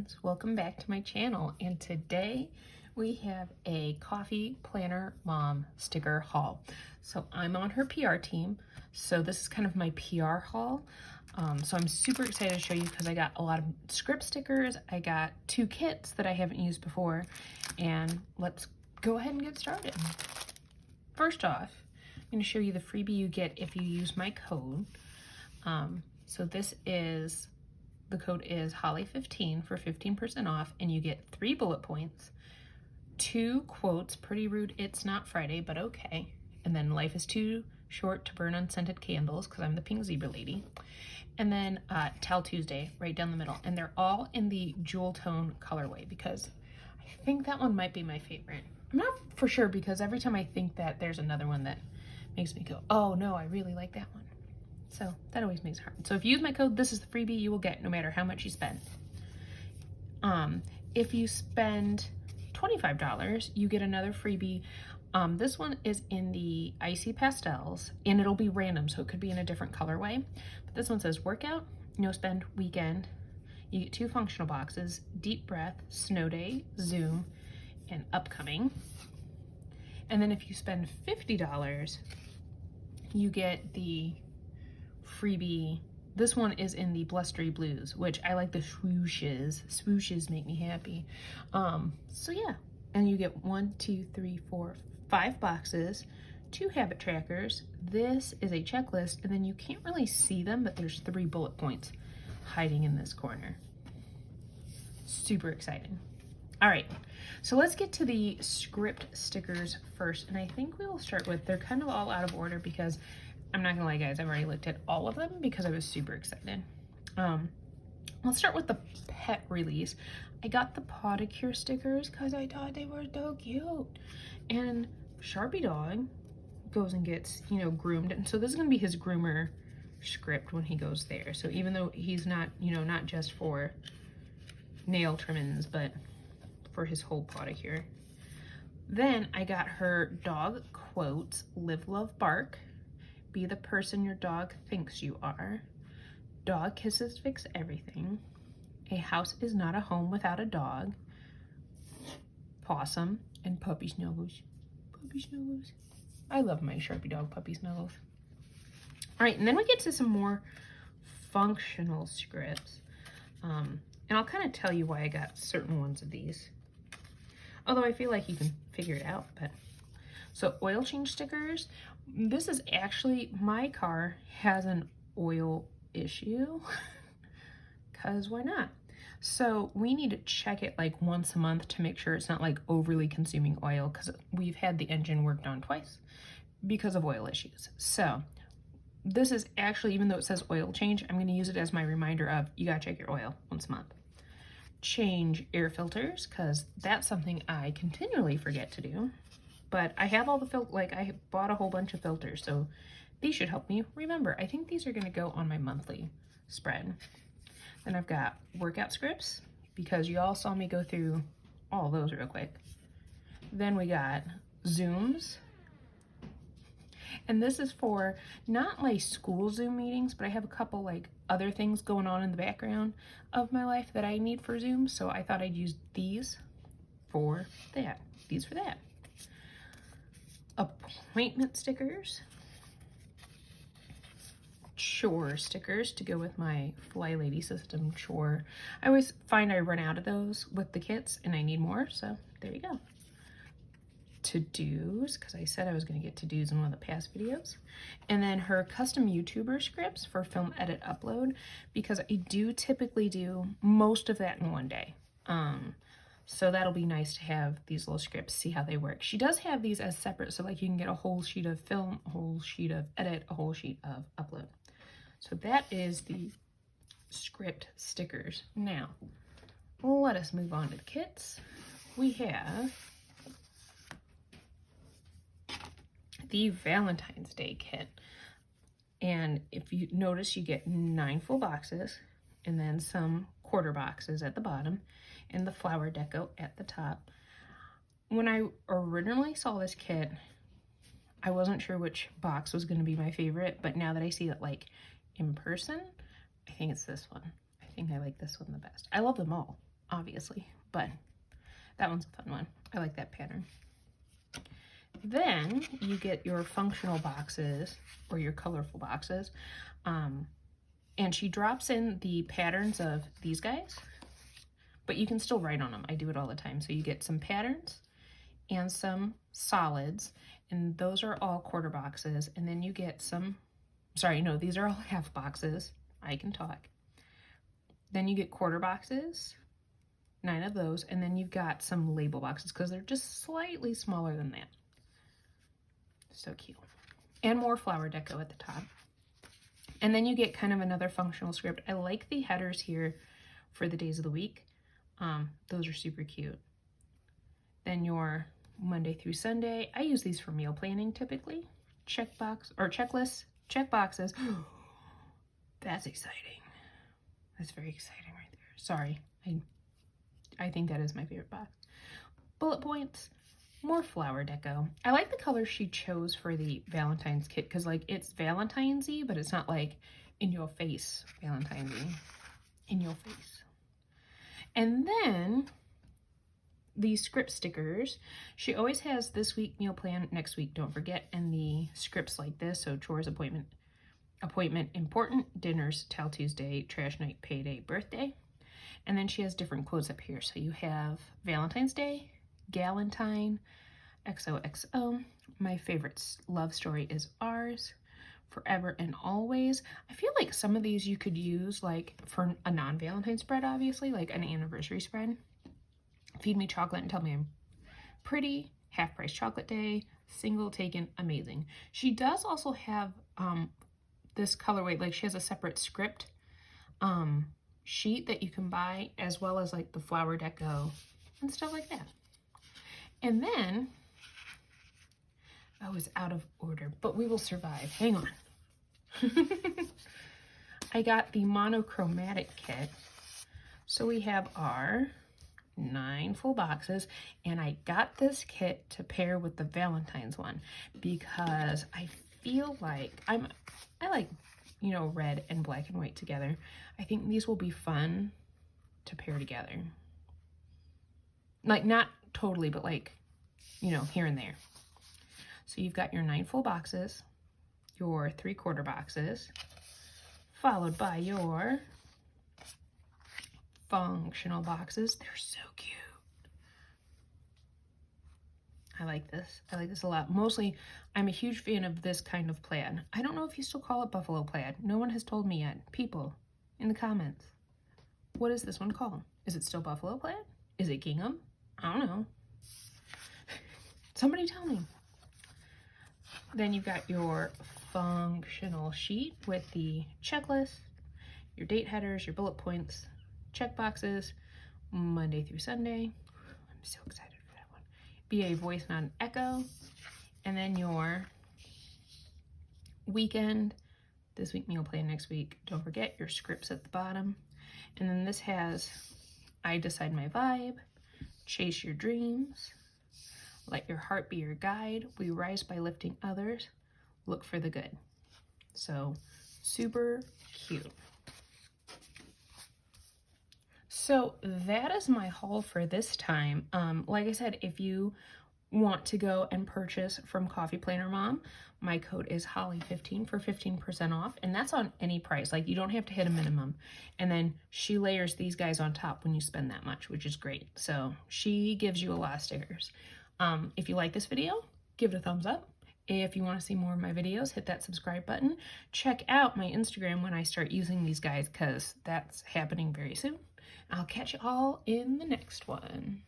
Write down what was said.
friends, welcome back to my channel, and today we have a Coffee Planner Mom sticker haul. So I'm on her PR team, so this is kind of my PR haul. So I'm super excited to show you because I got a lot of script stickers, I got 2 kits that I haven't used before, and let's go ahead and get started. First off, I'm going to show you the freebie you get if you use my code. So the code is Holly15 for 15% off, and you get 3 bullet points, 2 quotes, pretty rude, it's not Friday, but okay. And then life is too short to burn unscented candles, because I'm the pink zebra lady. And then Tell Tuesday, right down the middle. And they're all in the jewel tone colorway, because I think that one might be my favorite. I'm not for sure, because every time I think that, there's another one that makes me go, oh no, I really like that one. So that always makes it hard. So if you use my code, this is the freebie you will get no matter how much you spend. If you spend $25, you get another freebie. This one is in the Icy Pastels, and it'll be random, so it could be in a different colorway. But this one says workout, no spend, weekend. You get 2 functional boxes, deep breath, snow day, Zoom, and upcoming. And then if you spend $50, you get the freebie. This one is in the Blustery Blues, which I like the swooshes. Swooshes make me happy. So yeah, and you get 1, 2, 3, 4, 5 boxes, 2 habit trackers. This is a checklist, and then you can't really see them, but there's 3 bullet points hiding in this corner. Super exciting. All right, so let's get to the script stickers first, and I think we will start with, they're kind of all out of order because I'm not gonna lie, guys, I've already looked at all of them because I was super excited. Let's start with the pet release. I got the Podicure stickers because I thought they were so cute. And Sharpie Dog goes and gets, groomed. And so this is gonna be his groomer script when he goes there. So even though he's not, not just for nail trimmings, but for his whole Podicure. Then I got her dog quotes, live, love, bark. Be the person your dog thinks you are. Dog kisses fix everything. A house is not a home without a dog. Possum and puppy snuggles. Puppy snuggles. I love my Sharpie Dog puppy snuggles. All right, and then we get to some more functional scripts. And I'll kind of tell you why I got certain ones of these. Although I feel like you can figure it out, but. So oil change stickers. This is actually, my car has an oil issue, because why not? So we need to check it like once a month to make sure it's not like overly consuming oil, because we've had the engine worked on twice because of oil issues. So this is actually, even though it says oil change, I'm going to use it as my reminder of you gotta check your oil once a month. Change air filters, because that's something I continually forget to do. But I have all the I bought a whole bunch of filters, so these should help me remember. I think these are gonna go on my monthly spread. Then I've got workout scripts, because you all saw me go through all those real quick. Then we got Zooms. And this is for not my school Zoom meetings, but I have a couple other things going on in the background of my life that I need for Zoom. So I thought I'd use these for that, these for that. Appointment stickers, chore stickers to go with my Fly Lady system chore. I always find I run out of those with the kits and I need more, so there you go. To-dos, because I said I was going to get to-dos in one of the past videos. And then her custom YouTuber scripts for film edit upload, because I do typically do most of that in one day. So that'll be nice to have these little scripts, see how they work. She does have these as separate, so you can get a whole sheet of film, a whole sheet of edit, a whole sheet of upload. So that is the script stickers. Now, let us move on to the kits. We have the Valentine's Day kit. And if you notice, you get 9 full boxes and then some quarter boxes at the bottom and the flower deco at the top. When I originally saw this kit, I wasn't sure which box was going to be my favorite, but now that I see it in person, I think it's this one. I think I like this one the best. I love them all. obviously, but that one's a fun one. I like that pattern. Then you get your functional boxes or your colorful boxes. And she drops in the patterns of these guys, but you can still write on them. I do it all the time. So you get some patterns and some solids, and those are all quarter boxes. And then you get some, sorry, no, these are all half boxes. I can talk. Then you get quarter boxes, 9 of those, and then you've got some label boxes because they're just slightly smaller than that. So cute. And more flower deco at the top. And then you get kind of another functional script. I like the headers here for the days of the week. Those are super cute. Then your Monday through Sunday. I use these for meal planning typically. Checkbox or checklists, check boxes. That's exciting. That's very exciting right there. Sorry, I think that is my favorite box. Bullet points, more flower deco. I like the color she chose for the Valentine's kit because like it's Valentine's-y, but it's not like in your face Valentine's-y. In your face. And then the script stickers. She always has this week meal plan, next week don't forget, and the scripts like this. So chores, appointment, important, dinners, Tell Tuesday, trash night, payday, birthday. And then she has different quotes up here. So you have Valentine's Day, Galentine, XOXO. My favorite love story is ours, forever and always. I feel like some of these you could use like for a non-Valentine spread, obviously, like an anniversary spread. Feed me chocolate and tell me I'm pretty, half price chocolate day, single taken, amazing. She does also have this colorway, like she has a separate script sheet that you can buy, as well as like the flower deco and stuff like that. And then, oh, it's out of order, but we will survive. Hang on. I got the monochromatic kit. So we have our 9 full boxes, and I got this kit to pair with the Valentine's one because I feel like I like, you know, red and black and white together. I think these will be fun to pair together. Like not totally, but like, you know, here and there. So you've got your 9 full boxes, your 3/4 boxes, followed by your functional boxes. They're so cute. I like this. I like this a lot. Mostly, I'm a huge fan of this kind of plaid. I don't know if you still call it buffalo plaid. No one has told me yet. People, in the comments, what is this one called? Is it still buffalo plaid? Is it gingham? I don't know. Somebody tell me. Then you've got your functional sheet with the checklist, your date headers, your bullet points, check boxes, Monday through Sunday. I'm so excited for that one. Be a voice, not an echo. And then your weekend, this week meal plan, next week. Don't forget your scripts at the bottom. And then this has I decide my vibe, chase your dreams, let your heart be your guide, we rise by lifting others, look for the good. So super cute. So that is my haul for this time. Like I said, if you want to go and purchase from Coffee Planner Mom, my code is Holly15 for 15% off, and that's on any price. Like you don't have to hit a minimum. And then she layers these guys on top when you spend that much, which is great. So she gives you a lot of stickers. If you like this video, give it a thumbs up. If you want to see more of my videos, hit that subscribe button. Check out my Instagram when I start using these guys, because that's happening very soon. I'll catch you all in the next one.